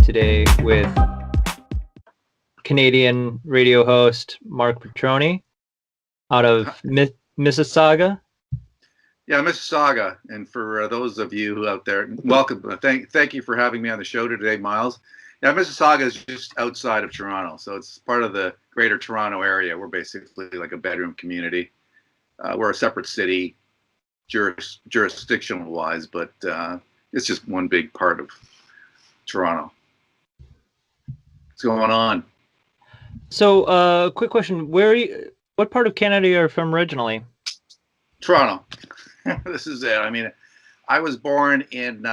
today with Canadian radio host Marc Patrone out of Mississauga. Yeah, Mississauga. And for those of you out there, welcome. Thank you for having me on the show today, Miles. Yeah, Mississauga is just outside of Toronto, so it's part of the Greater Toronto area. We're basically like a bedroom community. We're a separate city, jurisdictional-wise, but it's just one big part of Toronto. What's going on? So, quick question: what part of Canada are you from originally? Toronto. This is it. I mean, I was born in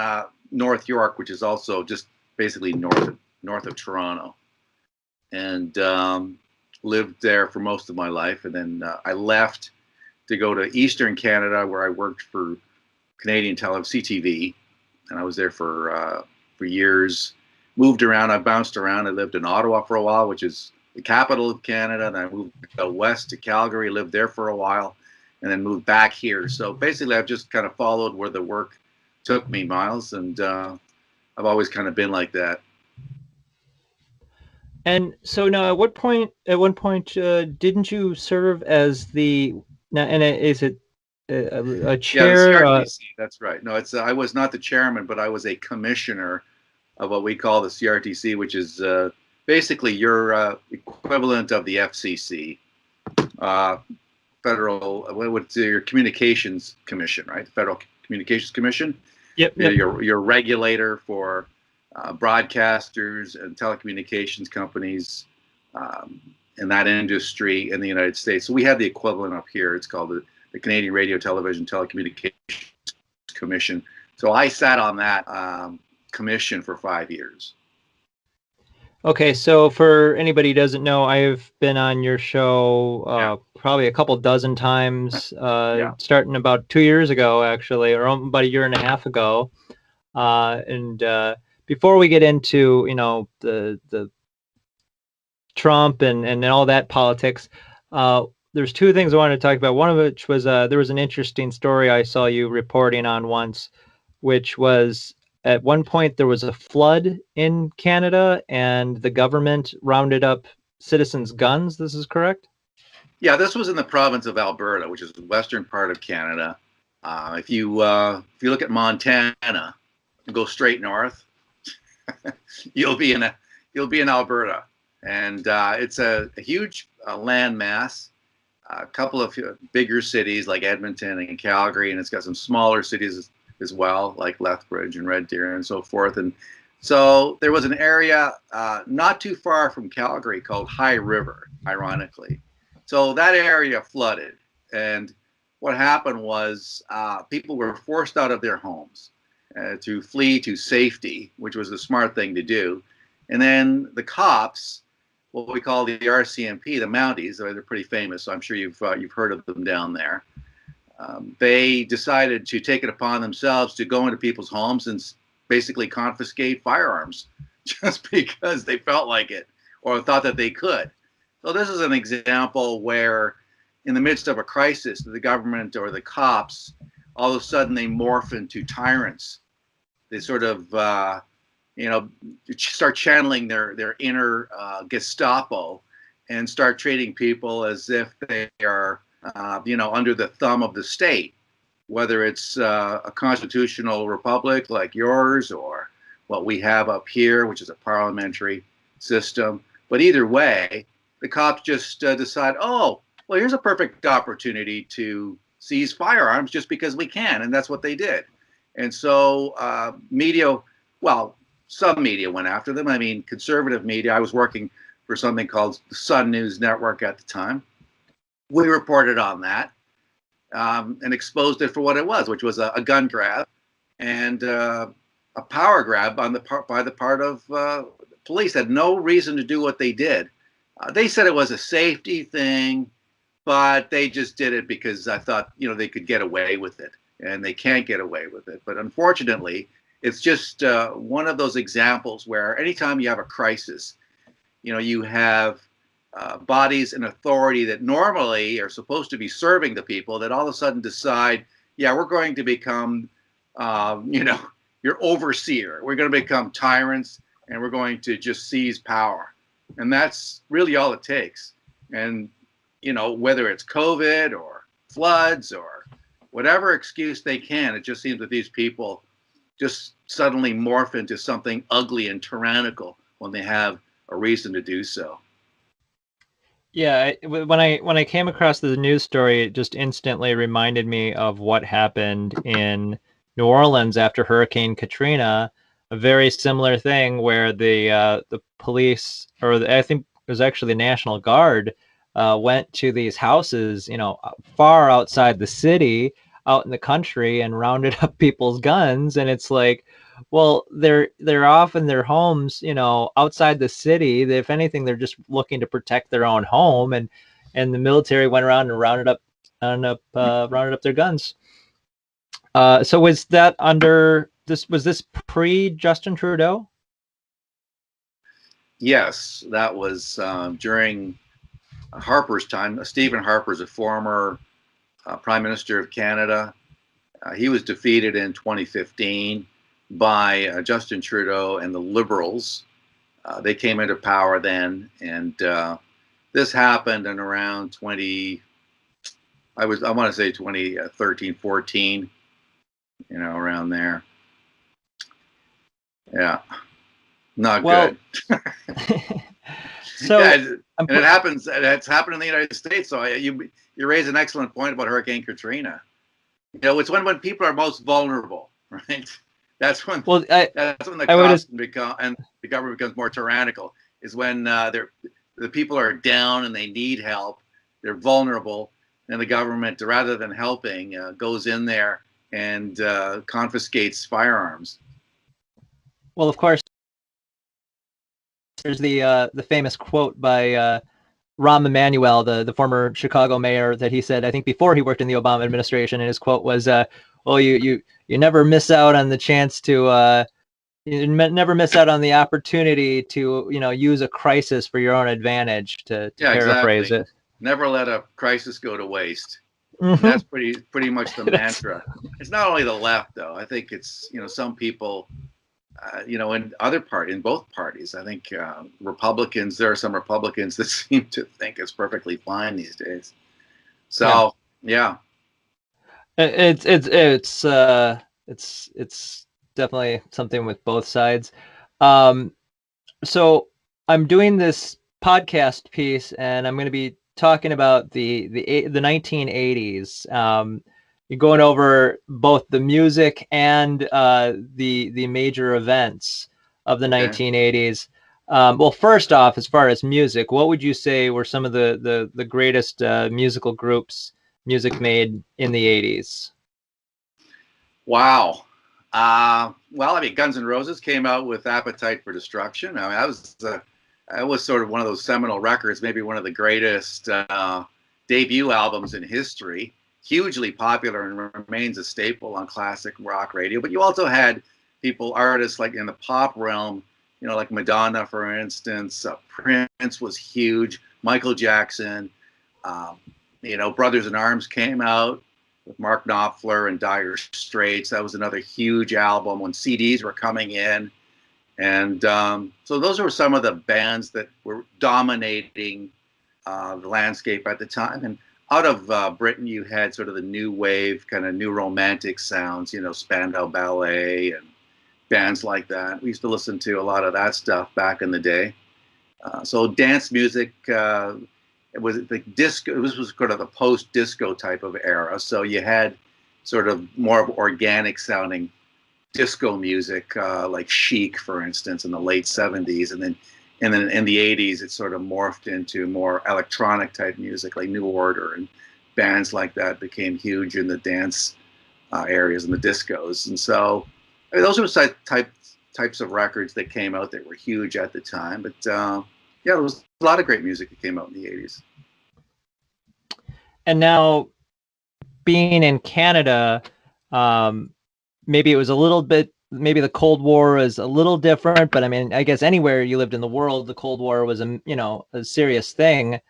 North York, which is also just basically north of Toronto, and lived there for most of my life. And then I left to go to Eastern Canada, where I worked for Canadian television, CTV, and I was there for years. Moved around. I bounced around. I lived in Ottawa for a while, which is the capital of Canada. Then I moved out west to Calgary, lived there for a while, and then moved back here. So basically, I've just kind of followed where the work took me, Miles, and I've always kind of been like that. And so now, at one point, didn't you serve as the? Now, and is it a chair? Yeah, the CRTC. That's right. No, it's I was not the chairman, but I was a commissioner of what we call the CRTC, which is basically your equivalent of the FCC, federal. What's your communications commission, right? The Federal Communications Commission. Yep. Your regulator for broadcasters and telecommunications companies in that industry in the United States. So we have the equivalent up here. It's called the Canadian Radio, Television, Telecommunications Commission. So I sat on that commission for 5 years. Okay, so for anybody who doesn't know, I've been on your show probably a couple dozen times, starting about 2 years ago, actually, or about a year and a half ago. And before we get into, the Trump and all that politics, there's two things I wanted to talk about. One of which was there was an interesting story I saw you reporting on once, which was at one point there was a flood in Canada and the government rounded up citizens' guns. This is correct? Yeah, this was in the province of Alberta, which is the western part of Canada. If you look at Montana and go straight north, you'll be in Alberta, and it's a huge landmass. A couple of bigger cities like Edmonton and Calgary, and it's got some smaller cities as well, like Lethbridge and Red Deer and so forth. And so there was an area not too far from Calgary called High River, ironically. So that area flooded, and what happened was people were forced out of their homes to flee to safety, which was the smart thing to do. And then the cops, what we call the RCMP, the Mounties, they're pretty famous, so I'm sure you've heard of them down there. They decided to take it upon themselves to go into people's homes and basically confiscate firearms just because they felt like it or thought that they could. So this is an example where in the midst of a crisis, the government or the cops, all of a sudden they morph into tyrants. They sort of, start channeling their inner Gestapo and start treating people as if they are under the thumb of the state, whether it's a constitutional republic like yours or what we have up here, which is a parliamentary system. But either way, the cops just decide, oh, well, here's a perfect opportunity to seize firearms just because we can. And that's what they did. And so some media went after them. I mean, conservative media. I was working for something called the Sun News Network at the time. We reported on that and exposed it for what it was, which was a gun grab and a power grab by the part of police. Had no reason to do what they did. They said it was a safety thing, but they just did it because I thought they could get away with it, and they can't get away with it. But unfortunately, it's just one of those examples where anytime you have a crisis, you have bodies and authority that normally are supposed to be serving the people that all of a sudden decide, yeah, we're going to become, your overseer. We're going to become tyrants, and we're going to just seize power. And that's really all it takes. And, you know, whether it's COVID or floods or whatever excuse they can, it just seems that these people just suddenly morph into something ugly and tyrannical when they have a reason to do so. Yeah, when I came across the news story, it just instantly reminded me of what happened in New Orleans after Hurricane Katrina. A very similar thing where the police, or I think it was actually the National Guard, went to these houses, far outside the city, out in the country, and rounded up people's guns. And it's like, well, they're off in their homes, outside the city. If anything, they're just looking to protect their own home, and the military went around and rounded up their guns. So was that under this? Was this pre Justin Trudeau? Yes, that was during Harper's time. Stephen Harper is a former Prime Minister of Canada. He was defeated in 2015 by Justin Trudeau and the Liberals. They came into power then, and this happened in around 20. I want to say 2013, 14. Around there. Yeah, not Well, good. so yeah, and it happens. It's happened in the United States. So you raise an excellent point about Hurricane Katrina. It's when people are most vulnerable, right? That's when that's when the cost and the government becomes more tyrannical. Is when the people are down and they need help. They're vulnerable, and the government, rather than helping, goes in there and confiscates firearms. Well, of course, there's the famous quote by Rahm Emanuel, the former Chicago mayor, that he said, I think before he worked in the Obama administration, and his quote was, "Well, you never miss out on the chance to you never miss out on the opportunity to use a crisis for your own advantage." To paraphrase exactly. it. Never let a crisis go to waste. Mm-hmm. That's pretty much the mantra. It's not only the left, though. I think it's some people. In both parties, I think Republicans. There are some Republicans that seem to think it's perfectly fine these days. So yeah. It's definitely something with both sides. So I'm doing this podcast piece, and I'm going to be talking about the 1980s. You're going over both the music and the major events of the 1980s. Well, first off, as far as music, what would you say were some of the greatest musical groups music made in the 80s? Wow. Well, I mean, Guns N' Roses came out with Appetite for Destruction. I mean, that was sort of one of those seminal records, maybe one of the greatest debut albums in history. Hugely popular and remains a staple on classic rock radio. But you also had artists like in the pop realm, like Madonna, for instance. Prince was huge. Michael Jackson. Brothers in Arms came out with Mark Knopfler and Dire Straits. That was another huge album when CDs were coming in. And so those were some of the bands that were dominating the landscape at the time. And out of Britain, you had sort of the new wave, kind of new romantic sounds, Spandau Ballet and bands like that. We used to listen to a lot of that stuff back in the day. So dance music, it was the disco. This was kind of the post-disco type of era. So you had sort of more of organic sounding disco music, like Chic, for instance, in the late '70s, and then in the '80s, it sort of morphed into more electronic type music, like New Order and bands like that became huge in the dance areas and the discos. And so, I mean, those were types of records that came out that were huge at the time. But there was a lot of great music that came out in the '80s. And now, being in Canada, maybe it was a little bit, maybe the Cold War is a little different, but I mean, I guess anywhere you lived in the world, the Cold War was a serious thing.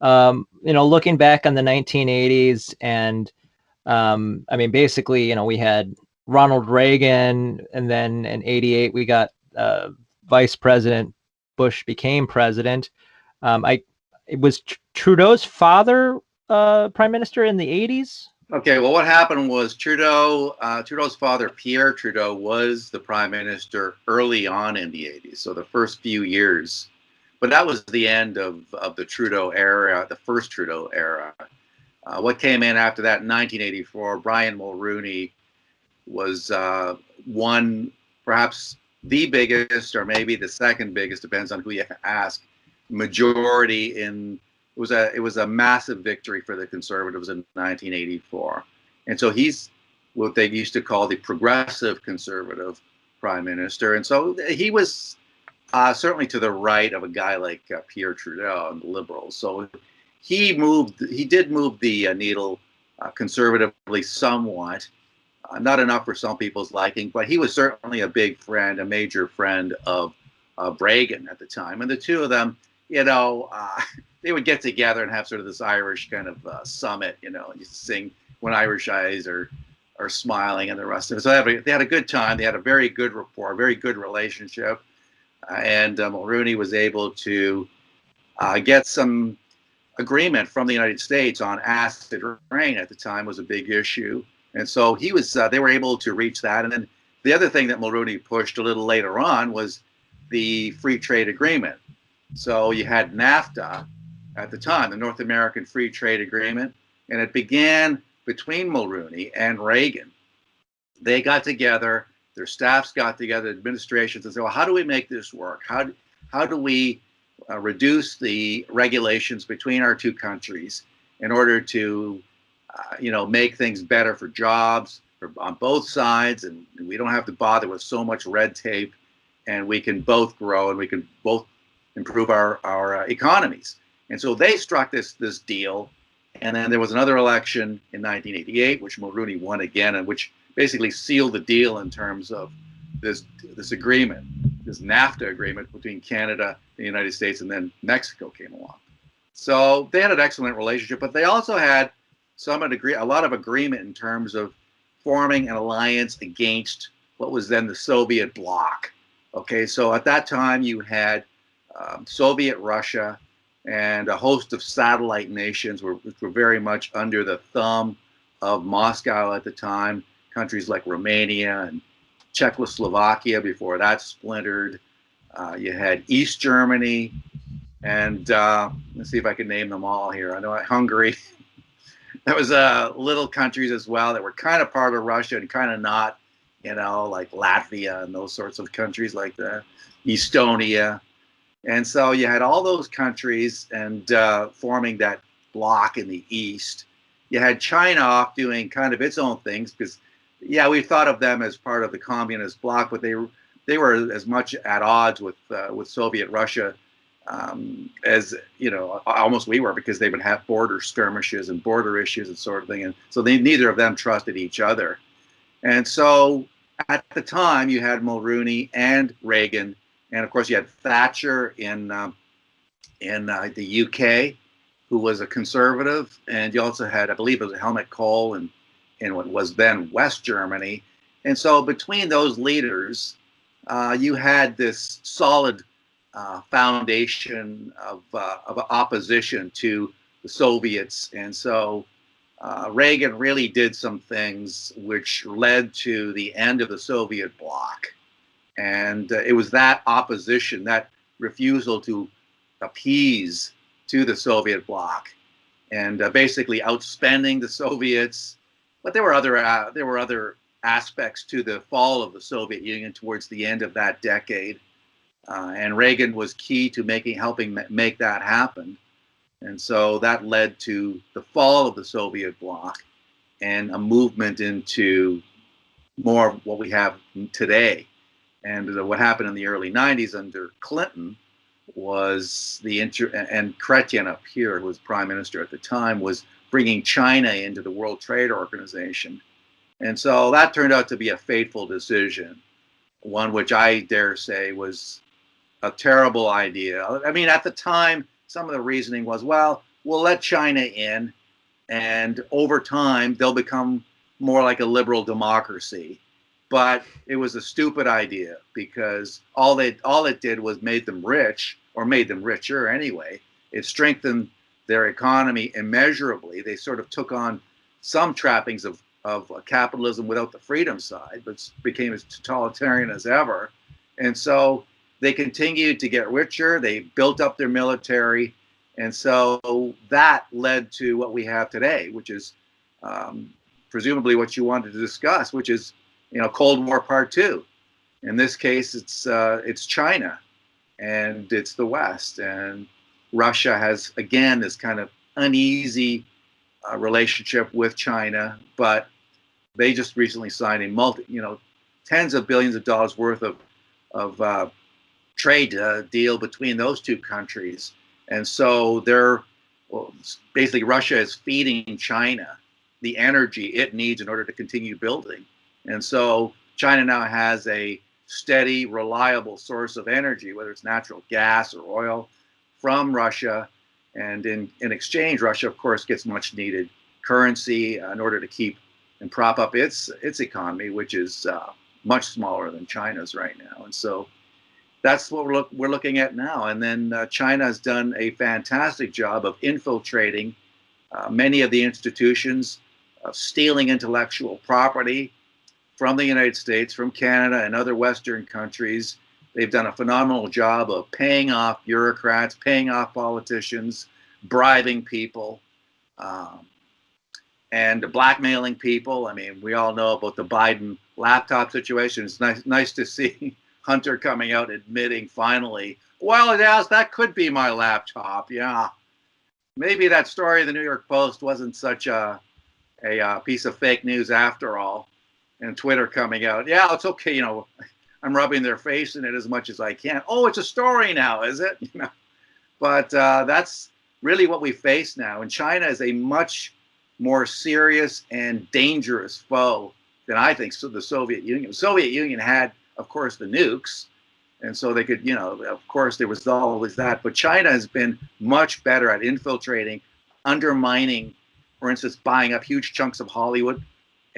Looking back on the 1980s, and I mean, basically, we had Ronald Reagan, and then in '88 we got vice president Bush became president. It was Trudeau's father prime minister in the 80s. Okay, well, what happened was Trudeau's father, Pierre Trudeau, was the prime minister early on in the 80s, so the first few years. But that was the end of the Trudeau era, the first Trudeau era. What came in after that in 1984, Brian Mulroney was one, perhaps the biggest, or maybe the second biggest, depends on who you ask, majority in. It was a massive victory for the Conservatives in 1984, and so he's what they used to call the progressive Conservative prime minister, and so he was certainly to the right of a guy like Pierre Trudeau and the Liberals. So he did move the needle conservatively somewhat, not enough for some people's liking, but he was certainly a big friend, a major friend of Reagan at the time. And the two of them, they would get together and have sort of this Irish kind of summit, and you sing "When Irish Eyes Are Smiling" and the rest of it. So they had a good time. They had a very good rapport, very good relationship. And Mulroney was able to get some agreement from the United States on acid rain at the time was a big issue. And so they were able to reach that. And then the other thing that Mulroney pushed a little later on was the free trade agreement. So you had NAFTA at the time, the North American Free Trade Agreement, and it began between Mulroney and Reagan. They got together, their staffs got together, administrations, and said, well, how do we make this work? How do we reduce the regulations between our two countries in order to make things better for jobs on both sides, and we don't have to bother with so much red tape, and we can both grow and we can both improve our economies. And so they struck this deal, and then there was another election in 1988, which Mulroney won again, and which basically sealed the deal in terms of this agreement, this NAFTA agreement between Canada, the United States, and then Mexico came along. So they had an excellent relationship, but they also had a lot of agreement in terms of forming an alliance against what was then the Soviet bloc. Okay, so at that time you had Soviet Russia and a host of satellite nations which were very much under the thumb of Moscow at the time, countries like Romania and Czechoslovakia before that splintered. You had East Germany, and let's see if I can name them all here. I know Hungary. There was little countries as well that were kind of part of Russia and kind of not, like Latvia and those sorts of countries like the Estonia. And so you had all those countries and forming that bloc in the East. You had China off doing kind of its own things because, we thought of them as part of the communist bloc, but they were as much at odds with Soviet Russia as almost we were, because they would have border skirmishes and border issues and sort of thing, and so neither of them trusted each other. And so at the time you had Mulroney and Reagan, and of course you had Thatcher in the UK, who was a conservative, and you also had, I believe it was Helmut Kohl in what was then West Germany. And so between those leaders, you had this solid foundation of opposition to the Soviets. And so Reagan really did some things which led to the end of the Soviet bloc. And it was that opposition, that refusal to appease to the Soviet bloc, and basically outspending the Soviets. But there were other aspects to the fall of the Soviet Union towards the end of that decade. And Reagan was key to helping make that happen. And so that led to the fall of the Soviet bloc and a movement into more of what we have today. And what happened in the early 90s under Clinton was and Chrétien up here, who was prime minister at the time, was bringing China into the World Trade Organization. And so that turned out to be a fateful decision, one which I dare say was a terrible idea. I mean, at the time, some of the reasoning was, well, we'll let China in, and over time, they'll become more like a liberal democracy. but it was a stupid idea because all it did was made them rich, or made them richer anyway. It strengthened their economy immeasurably. They sort of took on some trappings of capitalism without the freedom side, but became as totalitarian as ever. And so they continued to get richer. They built up their military. And so that led to what we have today, which is presumably what you wanted to discuss, which is, Cold War Part Two. In this case, it's China, and it's the West, and Russia has again this kind of uneasy relationship with China, but they just recently signed a tens of billions of dollars worth of trade deal between those two countries, and so basically Russia is feeding China the energy it needs in order to continue building, and so China now has a steady, reliable source of energy, whether it's natural gas or oil, from Russia. And in exchange, Russia, of course, gets much needed currency in order to keep and prop up its economy, which is much smaller than China's right now. And so that's what we're looking at now. And then China has done a fantastic job of infiltrating many of the institutions, of stealing intellectual property from the United States, from Canada, and other Western countries. They've done a phenomenal job of paying off bureaucrats, paying off politicians, bribing people, and blackmailing people. I mean, we all know about the Biden laptop situation. It's nice to see Hunter coming out admitting finally, well, yes, that could be my laptop. Yeah, maybe that story in the New York Post wasn't such a piece of fake news after all. And Twitter coming out, yeah, it's okay, I'm rubbing their face in it as much as I can. Oh, it's a story now, is it? But that's really what we face now. And China is a much more serious and dangerous foe than I think the Soviet Union. The Soviet Union had, of course, the nukes, and so they could, of course, there was always that. But China has been much better at infiltrating, undermining, for instance, buying up huge chunks of Hollywood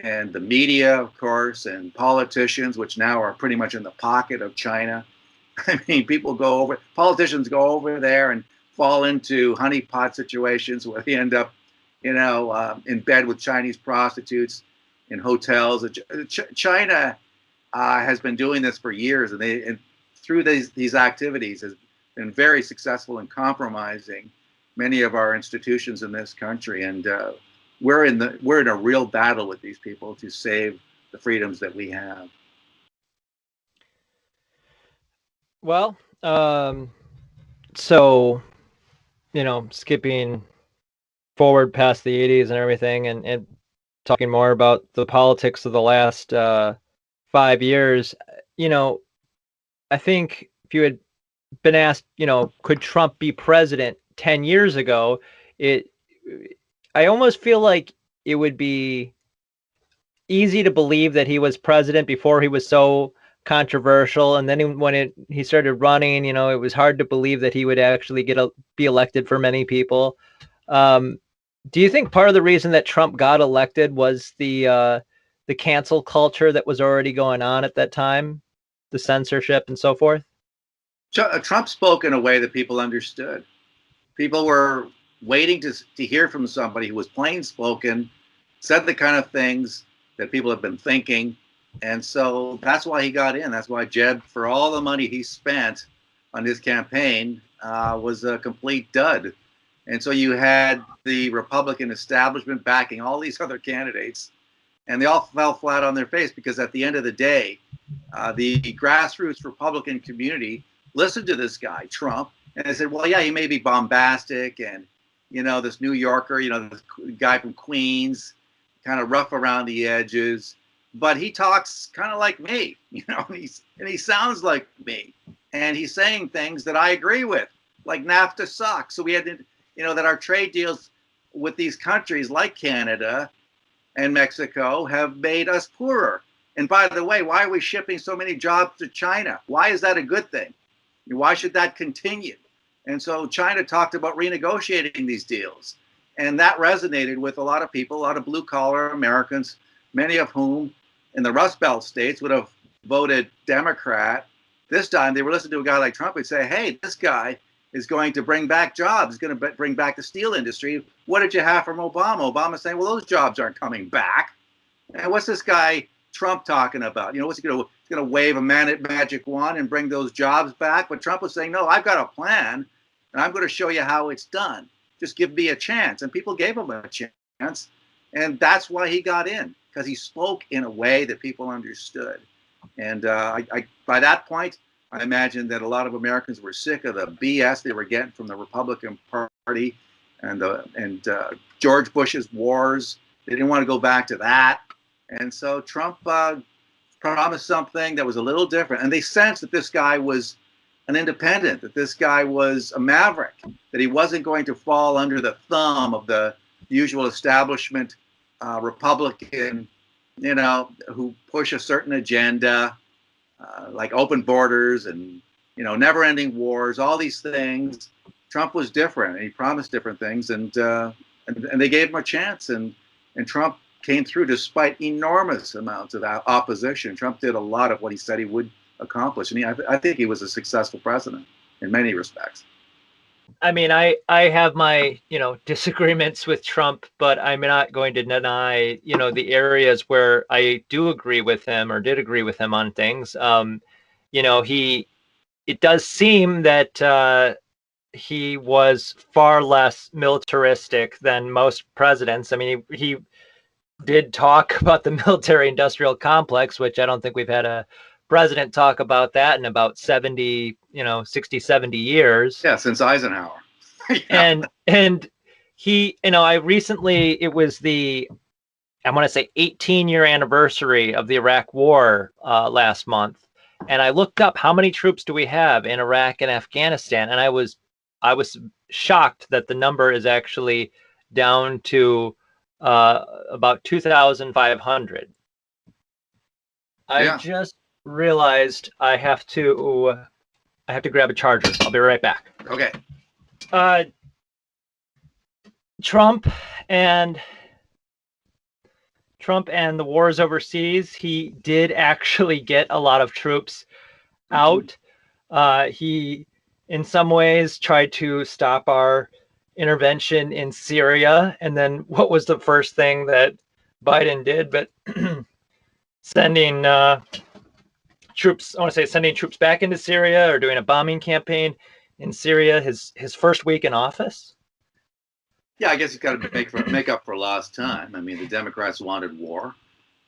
and the media, of course, and politicians, which now are pretty much in the pocket of China. I mean, politicians go over there and fall into honeypot situations where they end up, in bed with Chinese prostitutes in hotels. China has been doing this for years, and through these activities has been very successful in compromising many of our institutions in this country. And we're in a real battle with these people to save the freedoms that we have. Well, so skipping forward past the 80s and everything, and talking more about the politics of the last 5 years, I think if you had been asked, could Trump be president 10 years ago, I almost feel like it would be easy to believe that he was president before he was so controversial. And then when he started running, it was hard to believe that he would actually be elected for many people. Do you think part of the reason that Trump got elected was the cancel culture that was already going on at that time, the censorship and so forth? Trump spoke in a way that people understood. People were waiting to hear from somebody who was plain spoken, said the kind of things that people have been thinking. And so that's why he got in. That's why Jeb, for all the money he spent on his campaign, was a complete dud. And so you had the Republican establishment backing all these other candidates, and they all fell flat on their face because at the end of the day, the grassroots Republican community listened to this guy, Trump, and they said, well, yeah, he may be bombastic and, this New Yorker, this guy from Queens, kind of rough around the edges, but he talks kind of like me, and he sounds like me, and he's saying things that I agree with, like NAFTA sucks. So we had to, that our trade deals with these countries like Canada and Mexico have made us poorer. And by the way, why are we shipping so many jobs to China? Why is that a good thing? Why should that continue? And so China talked about renegotiating these deals. And that resonated with a lot of people, a lot of blue collar Americans, many of whom in the Rust Belt states would have voted Democrat. This time they were listening to a guy like Trump and say, hey, this guy is going to bring back jobs, is going to bring back the steel industry. What did you have from Obama? Obama's saying, well, those jobs aren't coming back. And what's this guy Trump talking about? You know, what's he going to wave a magic wand and bring those jobs back? But Trump was saying, no, I've got a plan, and I'm going to show you how it's done. Just give me a chance. And people gave him a chance. And that's why he got in, because he spoke in a way that people understood. And by that point, I imagine that a lot of Americans were sick of the BS they were getting from the Republican Party and George Bush's wars. They didn't want to go back to that. And so Trump promised something that was a little different. And they sensed that this guy was an independent, that this guy was a maverick, that he wasn't going to fall under the thumb of the usual establishment Republican, you know, who push a certain agenda, like open borders and, you know, never-ending wars, all these things. Trump was different, and he promised different things, and they gave him a chance, and Trump came through despite enormous amounts of opposition. Trump did a lot of what he said he would accomplish. I mean, I think he was a successful president in many respects. I mean, I have my, you know, disagreements with Trump, but I'm not going to deny, you know, the areas where I do agree with him or did agree with him on things. You know, it does seem that he was far less militaristic than most presidents. I mean, he did talk about the military industrial complex, which I don't think we've had a president talk about that in about 70, you know, 60, 70 years. Yeah, since Eisenhower. Yeah. And he, you know, I recently, it was I want to say 18-year anniversary of the Iraq War last month. And I looked up how many troops do we have in Iraq and Afghanistan. And I was shocked that the number is actually down to about 2,500. I just realized I have to grab a charger. I'll be right back. Okay. Trump and the wars overseas, he did actually get a lot of troops out. He, in some ways, tried to stop our intervention in Syria. And then what was the first thing that Biden did but sending troops, I want to say sending troops back into Syria or doing a bombing campaign in Syria his first week in office? Yeah, I guess he's got to make up for lost time. I mean, the Democrats wanted war,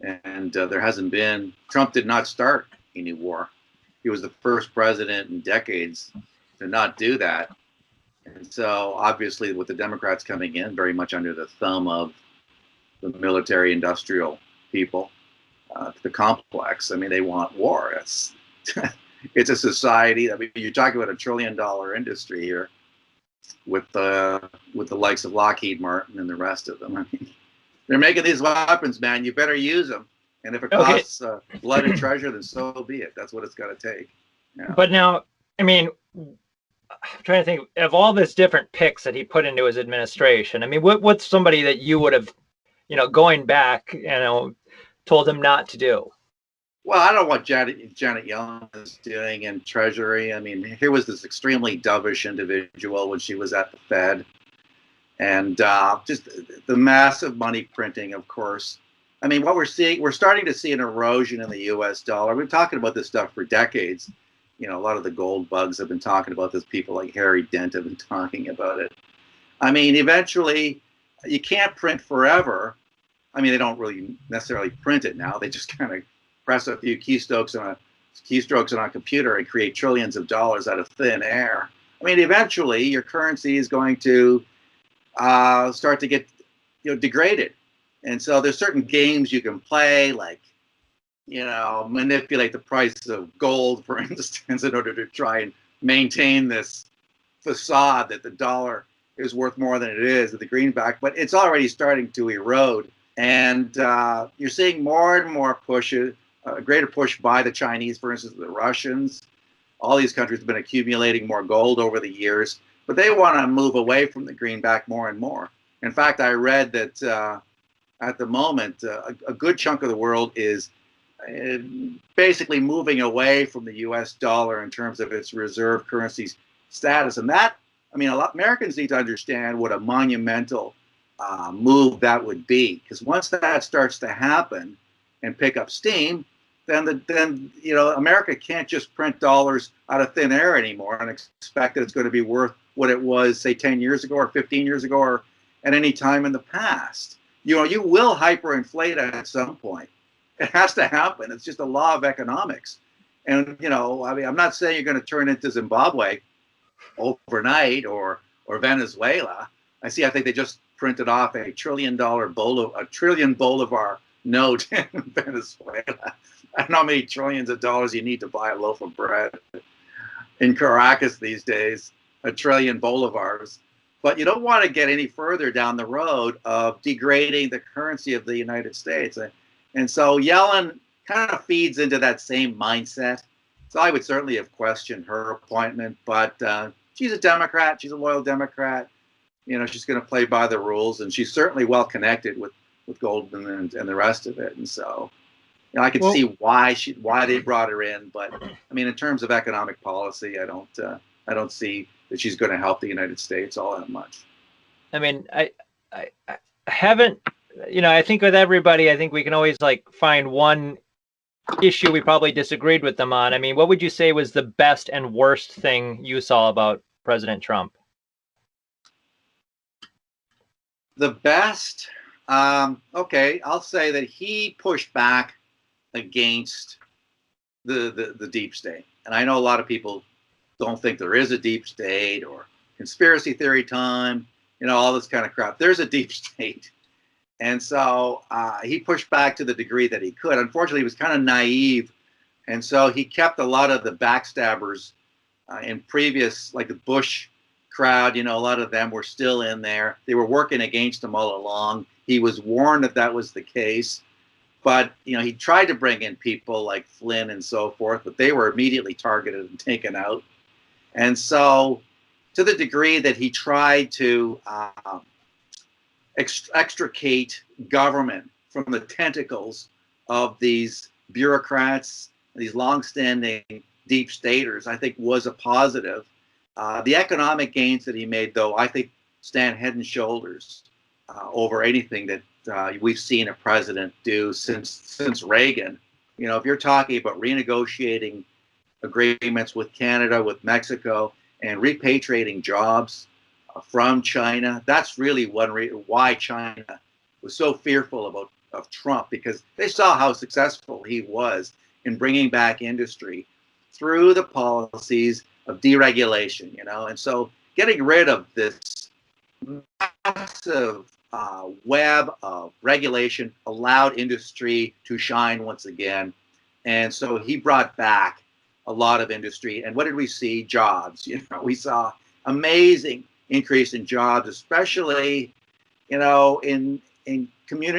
and there hasn't been. Trump did not start any war. He was the first president in decades to not do that. And so, obviously, with the Democrats coming in, very much under the thumb of the military-industrial people, the complex. I mean, they want war. It's it's a society. I mean, you're talking about $1 trillion industry here, with the likes of Lockheed Martin and the rest of them. I mean, they're making these weapons, man. You better use them. And if it costs blood and treasure, then so be it. That's what it's got to take. Yeah. But now, I mean, I'm trying to think of all this different picks that he put into his administration. I mean, what's somebody that you would have, you know, going back, you know, told him not to do? Well, I don't know what Janet Yellen is doing in Treasury. I mean, here was this extremely dovish individual when she was at the Fed. And just the massive money printing, of course. I mean, what we're starting to see an erosion in the U.S. dollar. We've been talking about this stuff for decades. You know, a lot of the gold bugs have been talking about this. People like Harry Dent have been talking about it. I mean, eventually, you can't print forever. I mean, they don't really necessarily print it now. They just kind of press a few keystrokes on a computer and create trillions of dollars out of thin air. I mean, eventually, your currency is going to start to get, you know, degraded. And so there's certain games you can play, like, you know, manipulate the price of gold, for instance, in order to try and maintain this facade that the dollar is worth more than it is at the greenback. But it's already starting to erode. And you're seeing more and more pushes, a greater push by the Chinese, for instance, the Russians. All these countries have been accumulating more gold over the years, but they want to move away from the greenback more and more. In fact, I read that at the moment, a good chunk of the world is basically moving away from the U.S. dollar in terms of its reserve currency status. And that, I mean, a lot Americans need to understand what a monumental move that would be, because once that starts to happen and pick up steam, then you know, America can't just print dollars out of thin air anymore and expect that it's going to be worth what it was, say, 10 years ago or 15 years ago or at any time in the past. You know, you will hyperinflate at some point. It has to happen. It's just a law of economics. And, you know, I mean, I'm not saying you're going to turn into Zimbabwe overnight or Venezuela. I think they just printed off a trillion bolivar note in Venezuela. I don't know how many trillions of dollars you need to buy a loaf of bread in Caracas these days, a trillion bolivars. But you don't want to get any further down the road of degrading the currency of the United States. And so Yellen kind of feeds into that same mindset. So I would certainly have questioned her appointment, but she's a Democrat. She's a loyal Democrat. You know, she's going to play by the rules, and she's certainly well connected with Goldman and the rest of it. And so, you know, I can see why they brought her in, but I mean, in terms of economic policy, I don't see that she's going to help the United States all that much. I mean, I haven't, you know, I think with everybody, I think we can always like find one issue we probably disagreed with them on. I mean, what would you say was the best and worst thing you saw about President Trump? The best, okay, I'll say that he pushed back against the deep state. And I know a lot of people don't think there is a deep state or conspiracy theory time, you know, all this kind of crap. There's a deep state. And so he pushed back to the degree that he could. Unfortunately, he was kind of naive. And so he kept a lot of the backstabbers in previous, like the Bush crowd, you know, a lot of them were still in there. They were working against him all along. He was warned that that was the case. But, you know, he tried to bring in people like Flynn and so forth, but they were immediately targeted and taken out. And so to the degree that he tried to extricate government from the tentacles of these bureaucrats, these longstanding deep staters, I think was a positive. The economic gains that he made, though, I think stand head and shoulders over anything that we've seen a president do since Reagan. You know, if you're talking about renegotiating agreements with Canada, with Mexico, and repatriating jobs from China, that's really one reason why China was so fearful of Trump, because they saw how successful he was in bringing back industry through the policies of deregulation, you know. And so getting rid of this massive web of regulation allowed industry to shine once again. And so he brought back a lot of industry. And what did we see? Jobs. You know, we saw amazing increase in jobs, especially, you know, in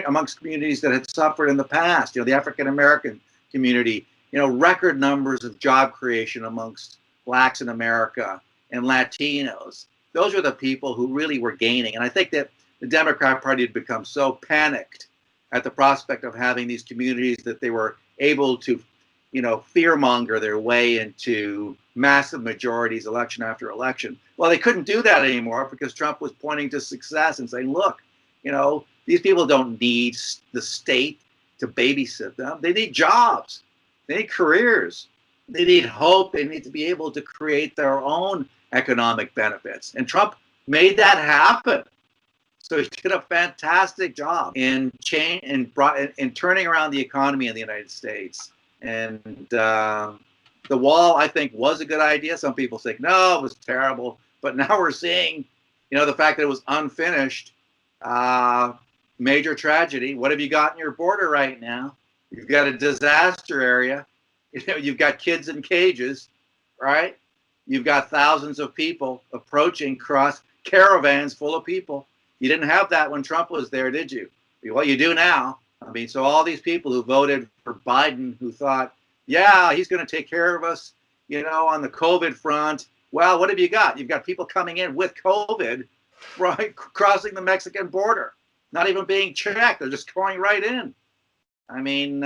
amongst communities that had suffered in the past. You know, the African American community. You know, record numbers of job creation amongst blacks in America and Latinos. Those are the people who really were gaining. And I think that the Democrat Party had become so panicked at the prospect of having these communities that they were able to, you know, fearmonger their way into massive majorities election after election. Well, they couldn't do that anymore because Trump was pointing to success and saying, look, you know, these people don't need the state to babysit them. They need jobs. They need careers. They need hope. They need to be able to create their own economic benefits. And Trump made that happen. So he did a fantastic job in turning around the economy in the United States. And the wall, I think, was a good idea. Some people think, no, it was terrible. But now we're seeing, you know, the fact that it was unfinished, major tragedy. What have you got in your border right now? You've got a disaster area. You know, you've got kids in cages, right? You've got thousands of people approaching cross caravans full of people. You didn't have that when Trump was there, did you? Well, you do now. I mean, so all these people who voted for Biden, who thought, yeah, he's going to take care of us, you know, on the COVID front. Well, what have you got? You've got people coming in with COVID, right, crossing the Mexican border, not even being checked. They're just going right in. I mean,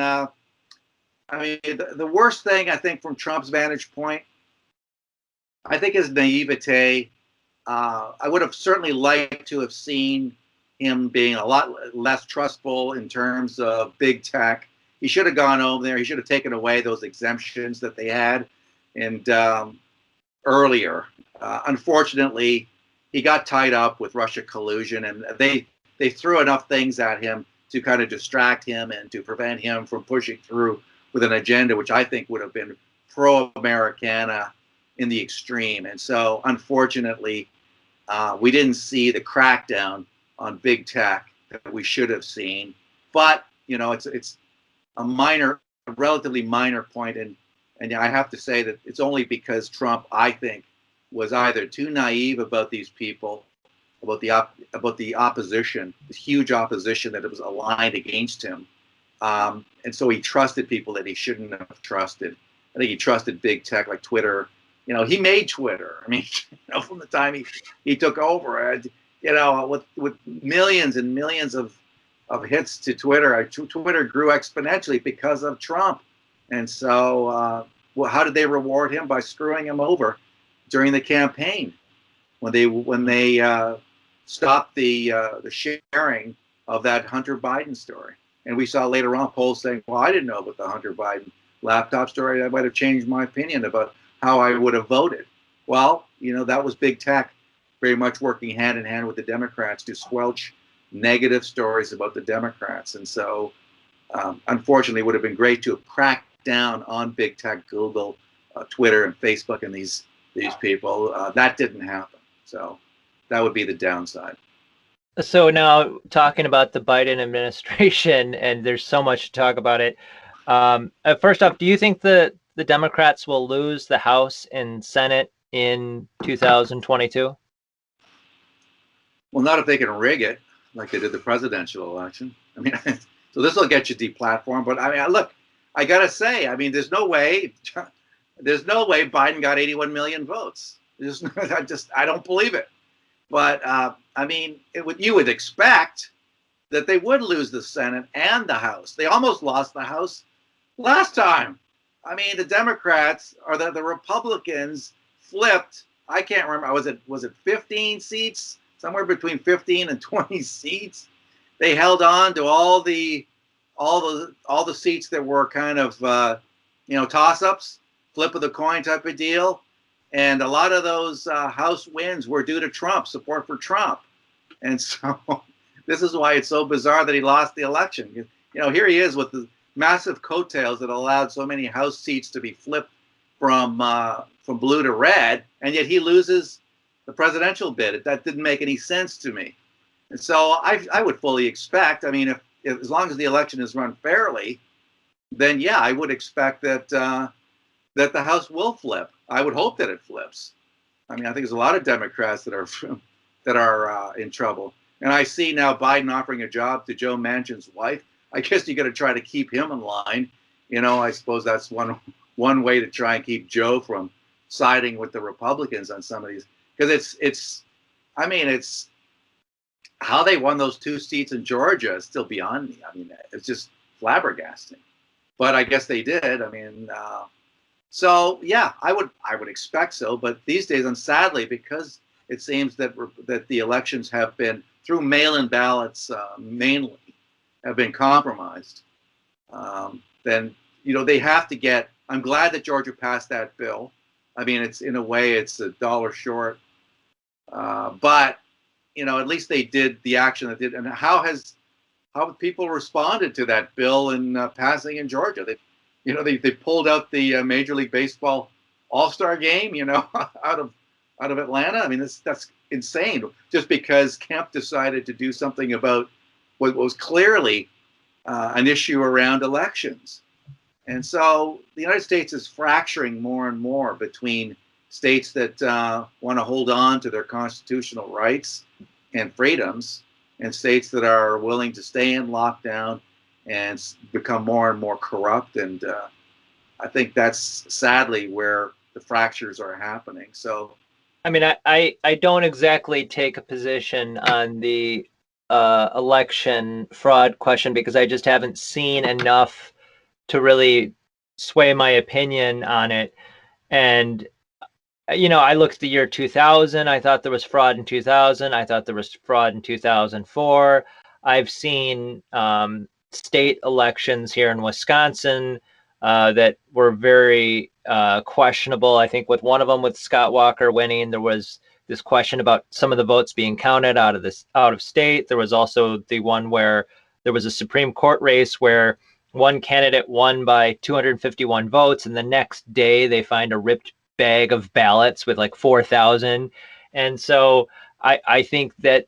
I mean, the worst thing I think from Trump's vantage point, I think his naivete. I would have certainly liked to have seen him being a lot less trustful in terms of big tech. He should have gone over there. He should have taken away those exemptions that they had, and earlier. Unfortunately, he got tied up with Russia collusion, and they threw enough things at him to kind of distract him and to prevent him from pushing through with an agenda, which I think would have been pro-Americana in the extreme. And so, unfortunately, we didn't see the crackdown on big tech that we should have seen. But it's a minor, a relatively minor point, and I have to say that it's only because Trump, I think, was either too naive about these people, about the opposition, the huge opposition that was aligned against him, and so he trusted people that he shouldn't have trusted. I think he trusted big tech like Twitter. He made Twitter. I mean, from the time he took over, with millions and millions of hits to Twitter, Twitter grew exponentially because of Trump. And so, well, how did they reward him? By screwing him over during the campaign when they stopped the sharing of that Hunter Biden story. And we saw later on polls saying, "Well, I didn't know about the Hunter Biden laptop story. That might have changed my opinion about how I would have voted." Well, that was big tech very much working hand in hand with the Democrats to squelch negative stories about the Democrats. And so, unfortunately, it would have been great to have cracked down on big tech, Google, Twitter, and Facebook, and these people. That didn't happen. So that would be the downside. So now talking about the Biden administration, and there's so much to talk about it. First off, do you think the Democrats will lose the House and Senate in 2022? Well, not if they can rig it like they did the presidential election. I mean, so this will get you deplatformed. But I mean, look, I gotta say, I mean, there's no way Biden got 81 million votes. I don't believe it. But I mean, you would expect that they would lose the Senate and the House. They almost lost the House last time. I mean, the Democrats or the Republicans flipped. I can't remember. Was it 15 seats? Somewhere between 15 and 20 seats. They held on to all the seats that were kind of toss-ups, flip of the coin type of deal. And a lot of those House wins were due to Trump, support for Trump. And so this is why it's so bizarre that he lost the election. Here he is with the massive coattails that allowed so many House seats to be flipped from blue to red, and yet he loses the presidential bid. That didn't make any sense to me. And so I would fully expect, I mean, if as long as the election is run fairly, then yeah, I would expect that that the House will flip. I would hope that it flips. I mean, I think there's a lot of Democrats that are in trouble. And I see now Biden offering a job to Joe Manchin's wife. I guess you got to try to keep him in line. I suppose that's one way to try and keep Joe from siding with the Republicans on some of these, because it's how they won those 2 seats in Georgia is still beyond me. I mean, it's just flabbergasting. But I guess they did. I mean, so yeah, I would expect so. But these days, and sadly, because it seems that the elections have been through mail-in ballots mainly have been compromised, then they have to get. I'm glad that Georgia passed that bill. I mean, it's in a way it's a dollar short, but at least they did the action that did. And how have people responded to that bill in passing in Georgia? They pulled out the Major League Baseball All-Star game, out of Atlanta. I mean, that's insane. Just because Kemp decided to do something about what was clearly an issue around elections. And so the United States is fracturing more and more between states that want to hold on to their constitutional rights and freedoms, and states that are willing to stay in lockdown and become more and more corrupt. And I think that's sadly where the fractures are happening. So, I mean, I don't exactly take a position on the election fraud question because I just haven't seen enough to really sway my opinion on it. And I looked at the year 2000. I thought there was fraud in 2000. I thought there was fraud in 2004. I've seen state elections here in Wisconsin that were very questionable. I think with one of them, with Scott Walker winning, there was this question about some of the votes being counted out of state. There was also the one where there was a Supreme Court race where one candidate won by 251 votes, and the next day they find a ripped bag of ballots with like 4,000. And so I think that,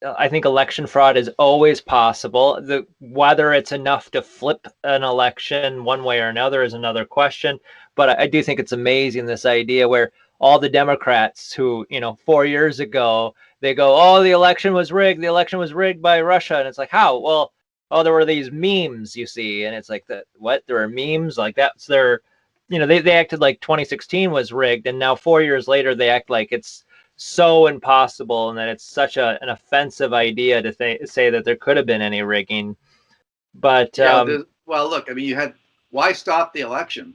I think election fraud is always possible. Whether it's enough to flip an election one way or another is another question. But I do think it's amazing, this idea where all the Democrats who, 4 years ago, they go, oh, the election was rigged. The election was rigged by Russia. And it's like, how? Well, oh, there were these memes, you see. And it's like, what? There are memes? Like that's their, they acted like 2016 was rigged. And now 4 years later, they act like it's so impossible and that it's such an offensive idea to say that there could have been any rigging. But yeah, well, look, I mean, why stop the election?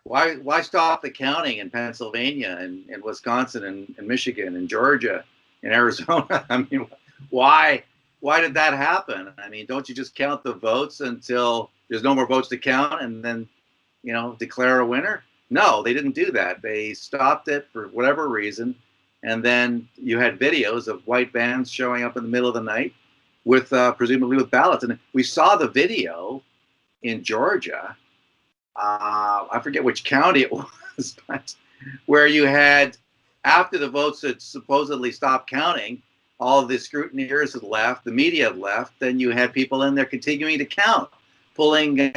Why stop the counting in Pennsylvania and Wisconsin and Michigan and Georgia and Arizona? I mean, why did that happen? I mean, don't you just count the votes until there's no more votes to count and then, declare a winner? No, they didn't do that. They stopped it for whatever reason. And then you had videos of white vans showing up in the middle of the night with presumably with ballots. And we saw the video in Georgia. I forget which county it was, but where you had, after the votes had supposedly stopped counting, all of the scrutineers had left, the media had left, then you had people in there continuing to count, pulling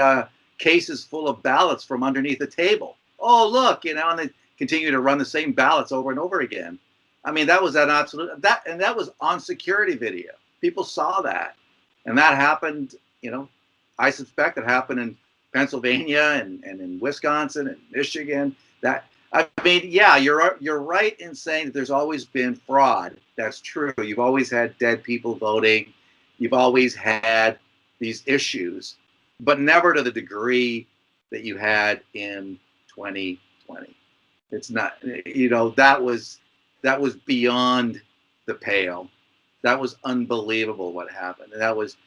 cases full of ballots from underneath the table. Oh, look, and they continue to run the same ballots over and over again. I mean, that was an absolute, and that was on security video. People saw that. And that happened, I suspect it happened in Pennsylvania and in Wisconsin and Michigan. Yeah, you're right in saying that there's always been fraud. That's true. You've always had dead people voting. You've always had these issues, but never to the degree that you had in 2020. It's not, that was beyond the pale. That was unbelievable what happened. And that was,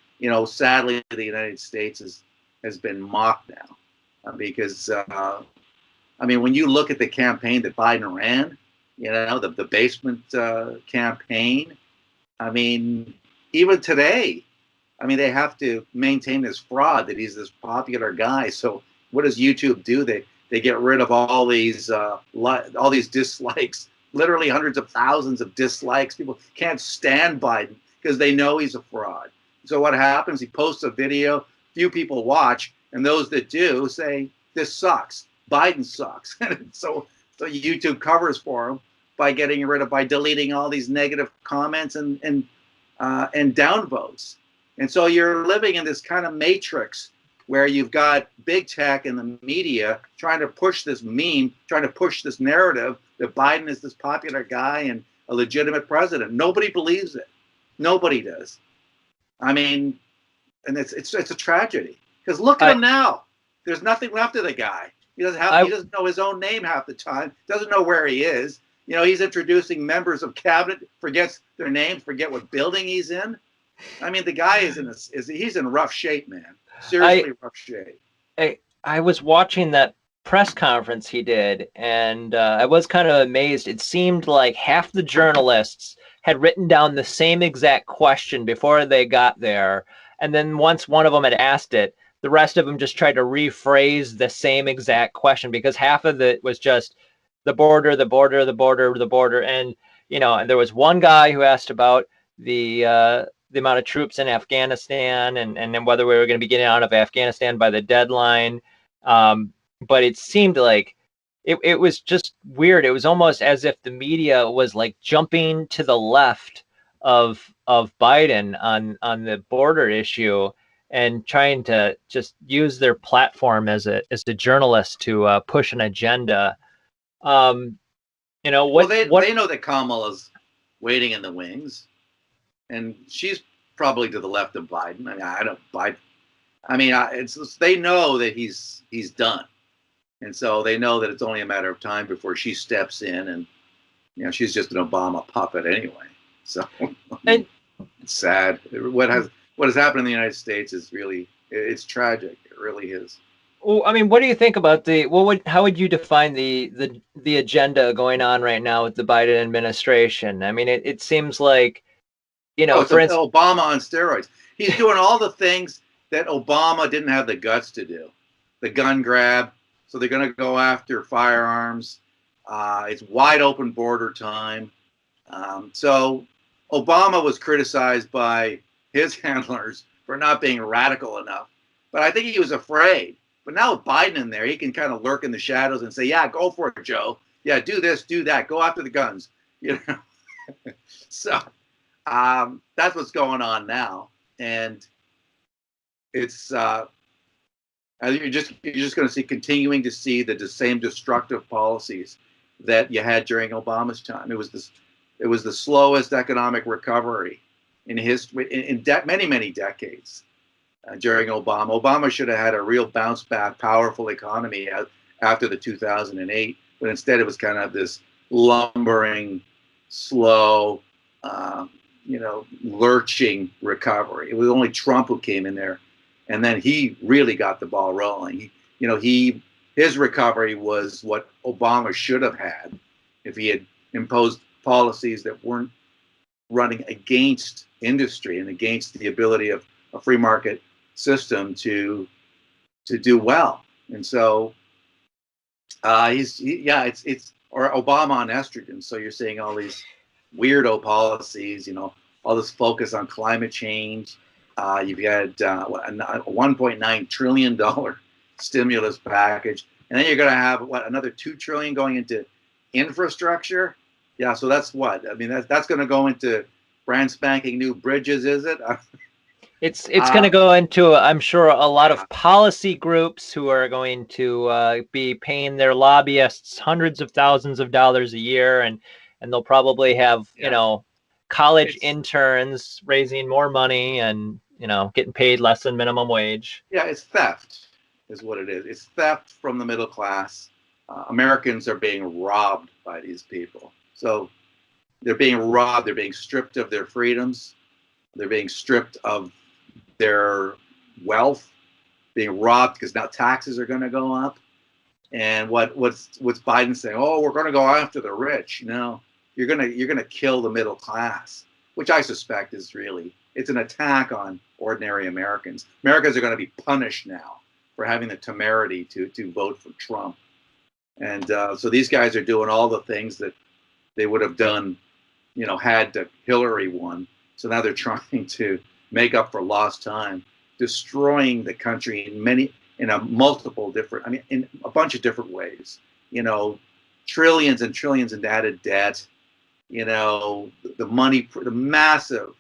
sadly, the United States has been mocked now because, when you look at the campaign that Biden ran, the basement campaign, even today, they have to maintain this fraud that he's this popular guy. So what does YouTube do? They get rid of all these dislikes, literally hundreds of thousands of dislikes. People can't stand Biden because they know he's a fraud. So what happens? He posts a video, few people watch, and those that do say, this sucks. Biden sucks. so YouTube covers for him by deleting all these negative comments and downvotes. And so you're living in this kind of matrix where you've got big tech and the media trying to push this meme, trying to push this narrative that Biden is this popular guy and a legitimate president. Nobody believes it. Nobody does. And it's a tragedy. Because look at him now. There's nothing left of the guy. He doesn't know his own name half the time. Doesn't know where he is. He's introducing members of cabinet, forgets their names, forget what building he's in. The guy he's in rough shape, man. Seriously rough shape. I was watching that press conference he did, and I was kind of amazed. It seemed like half the journalists had written down the same exact question before they got there, and then once one of them had asked it, the rest of them just tried to rephrase the same exact question, because half of it was just the border, the border, the border, the border. And, and there was one guy who asked about the amount of troops in Afghanistan and then whether we were going to be getting out of Afghanistan by the deadline. But it seemed like it was just weird. It was almost as if the media was like jumping to the left of Biden on the border issue and trying to just use their platform as a journalist to push an agenda. They know that Kamala's waiting in the wings, and she's probably to the left of Biden. I mean, they know that he's done, and so they know that it's only a matter of time before she steps in, and she's just an Obama puppet anyway. So And it's sad. What has happened in the United States is really, it's tragic. It really is. well, I mean, what do you think about how would you define the agenda going on right now with the Biden administration? I mean, it seems like, Oh, it's for instance, Obama on steroids. He's doing all the things that Obama didn't have the guts to do. The gun grab. So they're going to go after firearms. It's wide open border time. So Obama was criticized by his handlers for not being radical enough. But I think he was afraid. But now with Biden in there, he can kind of lurk in the shadows and say, yeah, go for it, Joe. Yeah, do this, do that. Go after the guns. So that's what's going on now. And it's I think you're just going to see continuing to see the same destructive policies that you had during Obama's time. It was the slowest economic recovery in history in many decades during Obama. Obama should have had a real bounce back, powerful economy after the 2008, but instead it was kind of this lumbering, slow, lurching recovery. It was only Trump who came in there, and then he really got the ball rolling. His recovery was what Obama should have had if he had imposed policies that weren't running against industry and against the ability of a free market system to do well. And so it's or Obama on estrogen. So you're seeing all these weirdo policies, all this focus on climate change. You've got a $1.9 trillion stimulus package, and then you're going to have another $2 trillion going into infrastructure. Yeah, so that's what I mean. That's going to go into brand spanking new bridges, is it? It's going to go into, I'm sure, a lot of policy groups who are going to be paying their lobbyists hundreds of thousands of dollars a year, and they'll probably have college interns raising more money and getting paid less than minimum wage. Yeah, it's theft, is what it is. It's theft from the middle class. Americans are being robbed by these people. So they're being robbed. They're being stripped of their freedoms. They're being stripped of their wealth, being robbed because now taxes are going to go up. And what's Biden saying? Oh, we're going to go after the rich. No, you're gonna kill the middle class, which I suspect is really, it's an attack on ordinary Americans. Americans are going to be punished now for having the temerity to vote for Trump. And so these guys are doing all the things that they would have done, had Hillary won. So now they're trying to make up for lost time, destroying the country in a bunch of different ways. Trillions and trillions in added debt. The money, the massive,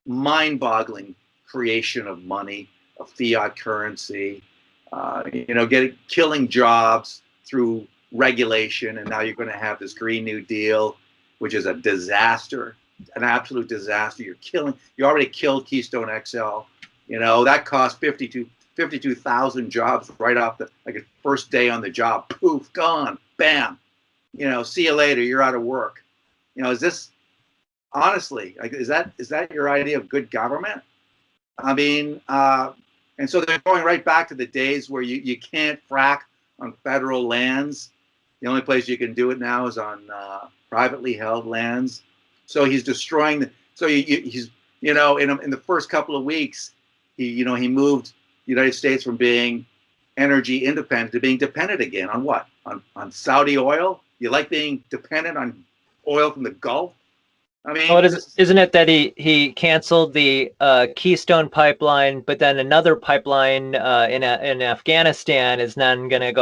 mind-boggling creation of money, of fiat currency. Killing jobs through regulation, and now you're going to have this Green New Deal, which is a disaster, an absolute disaster. You already killed Keystone XL. That cost 52,000 jobs right off the first day on the job. Poof, gone, bam. See you later. You're out of work. Is this honestly is that your idea of good government? I mean, and so they're going right back to the days where you can't frack on federal lands. The only place you can do it now is on privately held lands. So he's destroying he's in the first couple of weeks, he moved the United States from being energy independent to being dependent again on what? On Saudi oil? You like being dependent on oil from the Gulf? I mean, isn't it that he canceled the Keystone pipeline, but then another pipeline in Afghanistan is not going to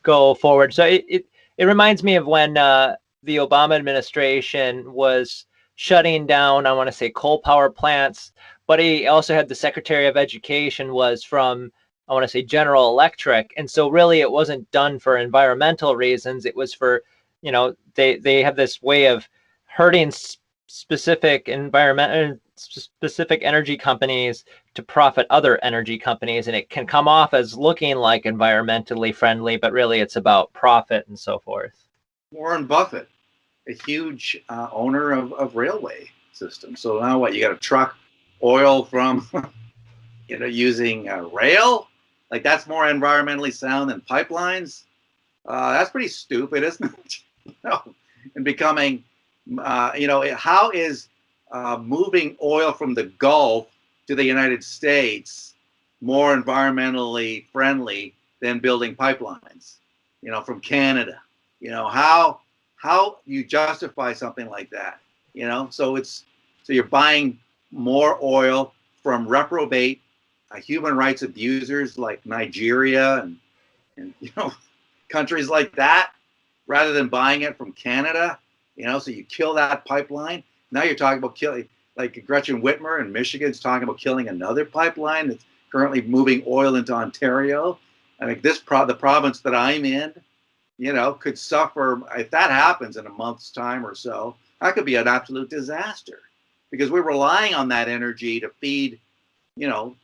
go forward. So it reminds me of when the Obama administration was shutting down, I want to say, coal power plants, but he also had the Secretary of Education was from, I want to say, General Electric. And so really it wasn't done for environmental reasons. It was for, they have this way of hurting specific specific energy companies to profit other energy companies, and it can come off as looking like environmentally friendly, but really it's about profit and so forth. Warren Buffett, a huge owner of railway systems. So now what? You got to truck oil from, using rail? Like that's more environmentally sound than pipelines? That's pretty stupid, isn't it? And becoming, how is moving oil from the Gulf to the United States more environmentally friendly than building pipelines, from Canada? How you justify something like that? So you're buying more oil from reprobate human rights abusers like Nigeria and countries like that, rather than buying it from Canada. So you kill that pipeline. Now you're talking about killing, like Gretchen Whitmer in Michigan's talking about killing another pipeline that's currently moving oil into Ontario. I mean, the province that I'm in, could suffer if that happens in a month's time or so. That could be an absolute disaster because we're relying on that energy to feed,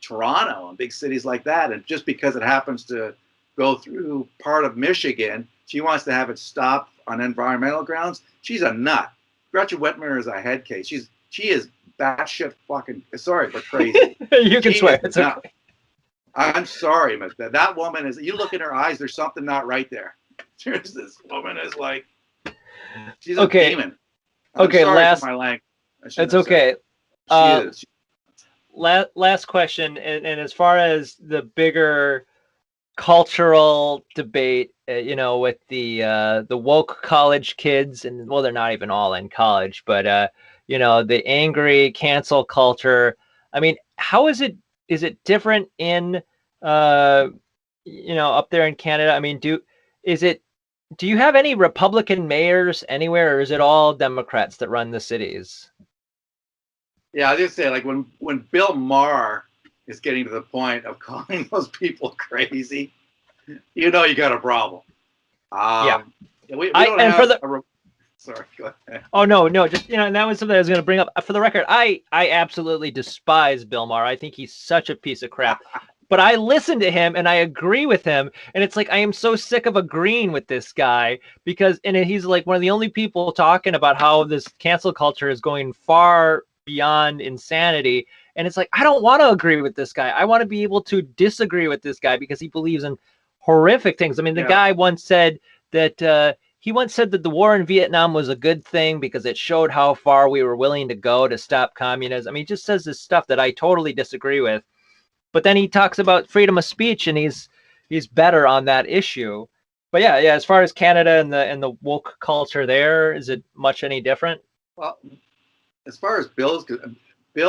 Toronto and big cities like that. And just because it happens to go through part of Michigan, she wants to have it stopped on environmental grounds. She's a nut. Gretchen Whitmer is a head case. She is batshit fucking, sorry, but crazy. You can swear. It's okay. I'm sorry, but that woman is, you look in her eyes, there's something not right there. This woman is like, she's a demon. I'm sorry for my language. It's okay. She is. Last question, and as far as the bigger cultural debate, with the woke college kids, and well, they're not even all in college, but the angry cancel culture. I mean, how is it different in up there in Canada? I mean, do you have any Republican mayors anywhere, or is it all Democrats that run the cities? Yeah, I just say, like, when Bill Maher is getting to the point of calling those people crazy, you got a problem. Yeah. We don't have sorry, go ahead. Oh, no, just, and that was something I was going to bring up. For the record, I absolutely despise Bill Maher. I think he's such a piece of crap. But I listen to him and I agree with him. And it's like, I am so sick of agreeing with this guy because, and he's like one of the only people talking about how this cancel culture is going far beyond insanity. And it's like, I don't want to agree with this guy. I want to be able to disagree with this guy because he believes in horrific things. I mean, the guy once said that, the war in Vietnam was a good thing because it showed how far we were willing to go to stop communism. I mean, he just says this stuff that I totally disagree with. But then he talks about freedom of speech, and he's better on that issue. But yeah. As far as Canada and the woke culture there, is it much any different? Well, as far as Bill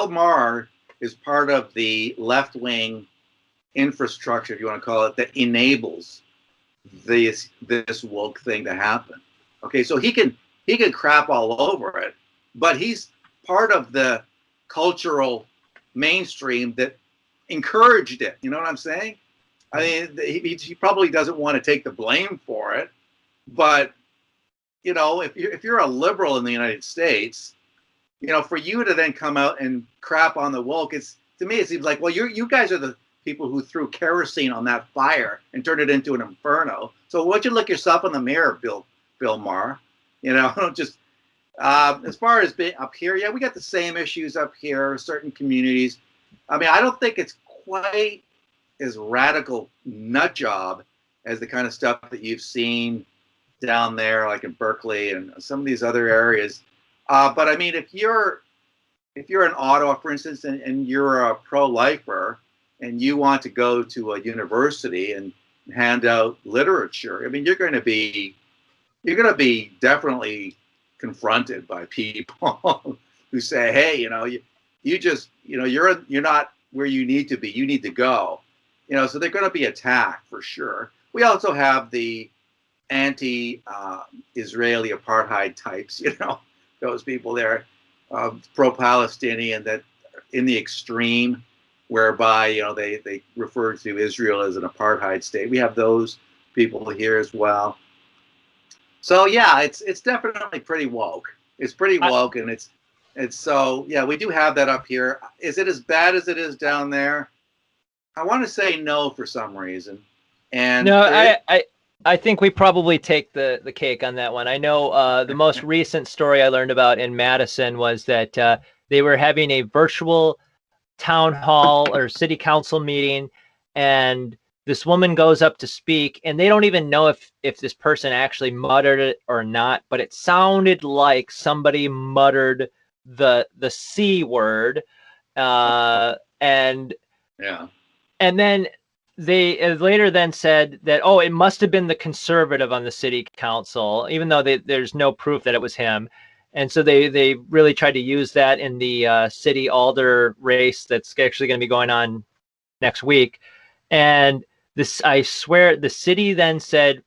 Maher is part of the left wing infrastructure, if you want to call it, that enables this woke thing to happen. Okay, so he can crap all over it, but he's part of the cultural mainstream that encouraged it. You know what I'm saying? I mean, he probably doesn't want to take the blame for it, but if you're a liberal in the United States, for you to then come out and crap on the woke, to me it seems like, well, you guys are the people who threw kerosene on that fire and turned it into an inferno. So why don't you look yourself in the mirror, Bill Maher? Don't just. As far as being up here, yeah, we got the same issues up here. Certain communities. I mean, I don't think it's quite as radical nut job as the kind of stuff that you've seen down there, like in Berkeley and some of these other areas. But I mean, if you're in Ottawa, for instance, and you're a pro-lifer and you want to go to a university and hand out literature, I mean, you're going to be definitely confronted by people who say, hey, you just, you're not where you need to be. You need to go. So they're going to be attacked for sure. We also have the anti-Israeli apartheid types, those people there, pro-Palestinian, that in the extreme, whereby, they refer to Israel as an apartheid state. We have those people here as well. So yeah, it's definitely pretty woke. It's pretty woke, and it's And so, yeah, we do have that up here. Is it as bad as it is down there? I want to say no for some reason. And No, there is, I think we probably take the cake on that one. I know the most recent story I learned about in Madison was that they were having a virtual town hall or city council meeting, and this woman goes up to speak, and they don't even know if this person actually muttered it or not, but it sounded like somebody muttered the C word, and yeah, then they later then said that, oh, it must have been the conservative on the city council, even though there's no proof that it was him. And so they really tried to use that in the city alder race that's actually going to be going on next week. And this, I swear, the city then said,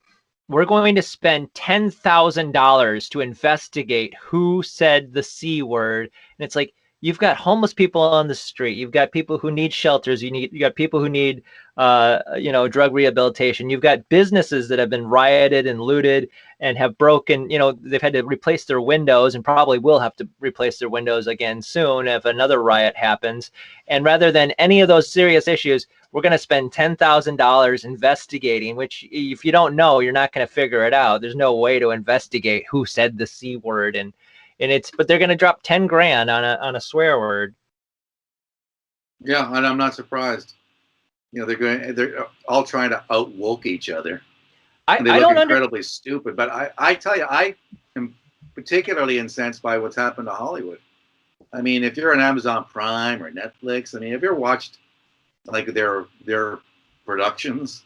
we're going to spend $10,000 to investigate who said the C word. And it's like, you've got homeless people on the street. You've got people who need shelters. You got people who need, drug rehabilitation. You've got businesses that have been rioted and looted and have broken, they've had to replace their windows and probably will have to replace their windows again soon if another riot happens. And rather than any of those serious issues, we're going to spend $10,000 investigating, which if you don't know, you're not going to figure it out. There's no way to investigate who said the C word. But they're going to drop 10 grand on a swear word. yeah, and I'm not surprised. They're all trying to out woke each other. And they look incredibly stupid. But I tell you, I am particularly incensed by what's happened to Hollywood. I mean, if you're on Amazon Prime or Netflix, I mean, have you ever watched like their productions?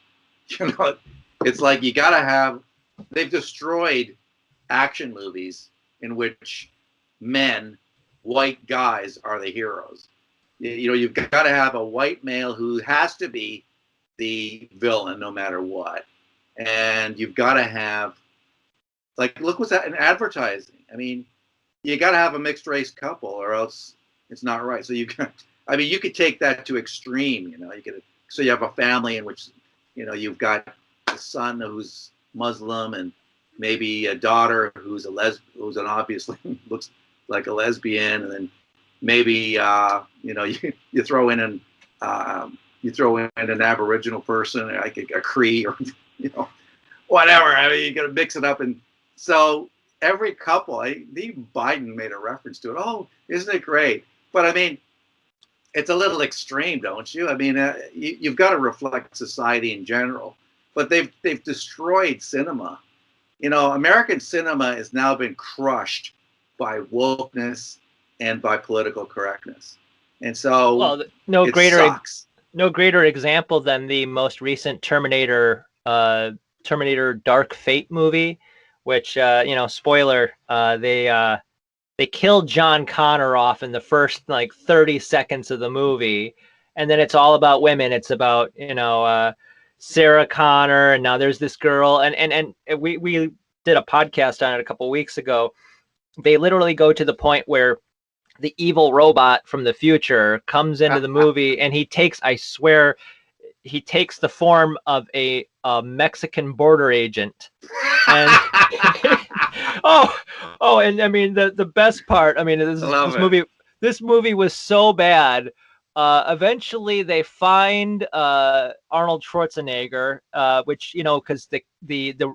It's like you gotta have. They've destroyed action movies in which men, white guys, are the heroes. You've got to have a white male who has to be the villain no matter what, and you've got to have, like, look what's that in advertising. I mean, you got to have a mixed race couple, or else it's not right. So you could take that to extreme. So you have a family in which, you've got a son who's Muslim and maybe a daughter who's who's an obviously looks like a lesbian, and then maybe you throw in an Aboriginal person, like a Cree, or whatever. I mean, you got to mix it up, and so every couple, even Biden made a reference to it. Oh, isn't it great? But I mean, it's a little extreme, don't you? I mean, you've got to reflect society in general. But they've destroyed cinema. American cinema has now been crushed by wokeness and by political correctness, and so no sucks. greater example than the most recent Terminator Dark Fate movie, which spoiler, they killed John Connor off in the first like 30 seconds of the movie, and then it's all about women. It's about Sarah Connor, and now there's this girl, and we did a podcast on it a couple weeks ago. They literally go to the point where the evil robot from the future comes into the movie, and I swear, he takes the form of a Mexican border agent. And and I mean the best part. I mean, this movie was so bad. Eventually, they find Arnold Schwarzenegger, which because the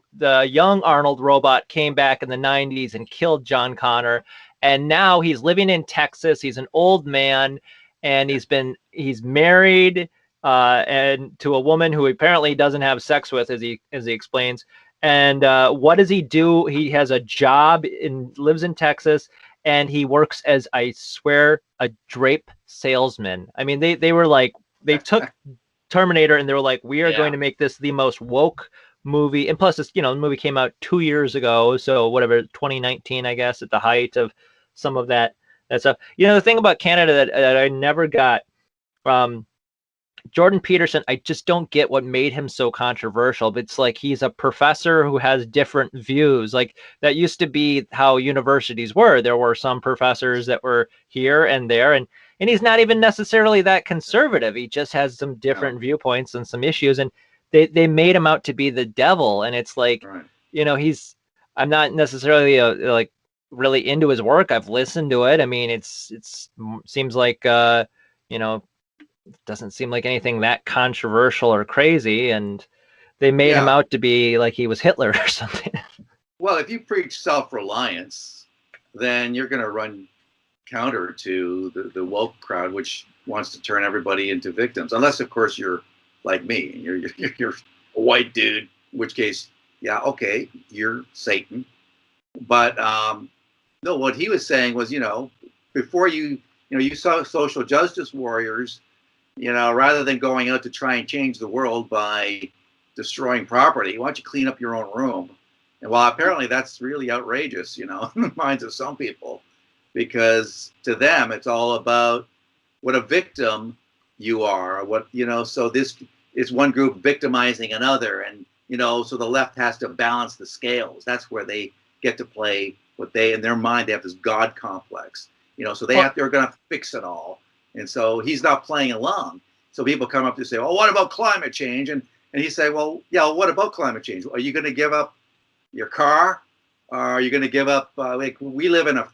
young Arnold robot came back in the '90s and killed John Connor, and now he's living in Texas. He's an old man, and he's married and to a woman who apparently doesn't have sex with, as he explains. And what does he do? He has a job lives in Texas, and he works as, I swear, a drape salesman. I mean, they were like, they took Terminator and they were like, we are going to make this the most woke movie. And plus, this the movie came out 2 years ago, so whatever, 2019, I guess, at the height of some of that stuff. The thing about Canada that I never got. Jordan Peterson, I just don't get what made him so controversial. But it's like he's a professor who has different views. Like that used to be how universities were. There were some professors that were here and there, and he's not even necessarily that conservative. He just has some different viewpoints and some issues, and they made him out to be the devil. And it's like, I'm not necessarily really into his work. I've listened to it. I mean, it's seems like you know, doesn't seem like anything that controversial or crazy, and they made him Yeah. out to be like he was Hitler or something. Well, if you preach self-reliance, then you're going to run counter to the woke crowd, which wants to turn everybody into victims. Unless, of course, you're like me. You're a white dude, in which case, yeah, okay, you're Satan. But no, what he was saying was, before you saw social justice warriors, rather than going out to try and change the world by destroying property, why don't you clean up your own room? And while apparently that's really outrageous, in the minds of some people, because to them it's all about what a victim you are, so this is one group victimizing another, and so the left has to balance the scales. That's where they get to play what they, in their mind, they have this God complex, so they're going to fix it all. And so he's not playing along. So people come up to say, "Oh, what about climate change?" And he say, "Well, yeah, what about climate change? Are you going to give up your car? Or are you going to give up? Like, we live in a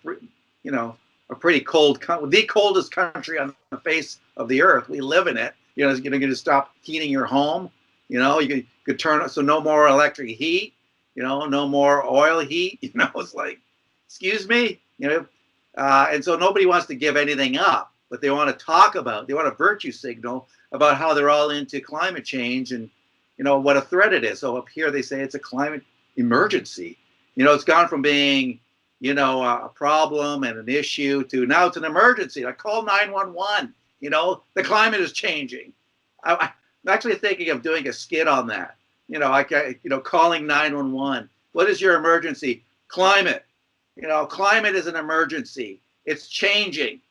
pretty cold, the coldest country on the face of the earth. We live in it. You're going to stop heating your home. You could turn, so no more electric heat. No more oil heat. It's like, excuse me. And so nobody wants to give anything up, but they want to talk about. They want to virtue signal about how they're all into climate change and what a threat it is. So up here they say it's a climate emergency. It's gone from being a problem and an issue to now it's an emergency. Like, call 911. The climate is changing. I'm actually thinking of doing a skit on that. Calling 911. What is your emergency? Climate. Climate is an emergency. It's changing.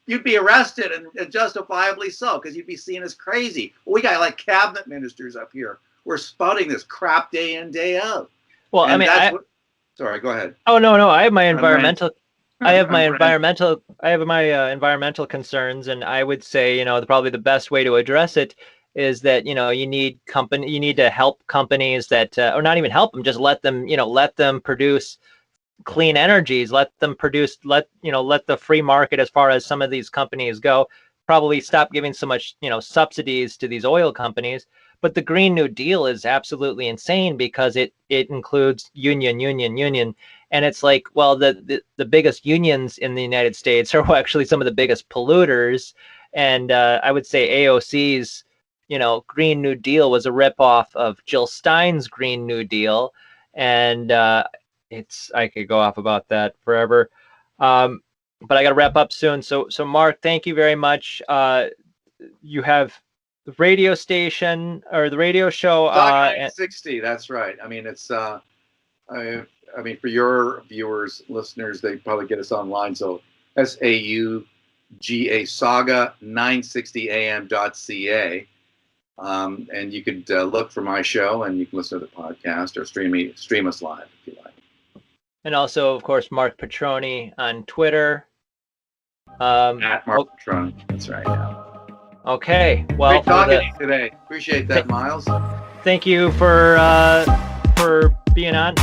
You'd be arrested, and justifiably so, because you'd be seen as crazy. We got like cabinet ministers up here. We're spouting this crap day in, day out. Well, and I mean, sorry, go ahead. Oh, no, I have my environmental. I have my environmental concerns, and I would say, probably the best way to address it is that, you need to help companies that, or not even help them, just let them produce clean energies, let the free market, as far as some of these companies go, probably stop giving so much, subsidies to these oil companies. But the Green New Deal is absolutely insane because it includes union. And it's like, well, the biggest unions in the United States are actually some of the biggest polluters. And I would say AOC's, Green New Deal was a ripoff of Jill Stein's Green New Deal. And I could go off about that forever. But I got to wrap up soon. So Marc, thank you very much. You have the radio station or the radio show. Talk 960. That's right. I mean, it's I mean, for your viewers, listeners, they probably get us online. So SAUGA Saga 960am.ca. And you could look for my show, and you can listen to the podcast or stream us live if you like. And also, of course, Marc Patrone on Twitter. At Marc Patrone. That's right. Yeah. Okay. Well, great talking to you today. Appreciate that, Miles. Thank you for being on.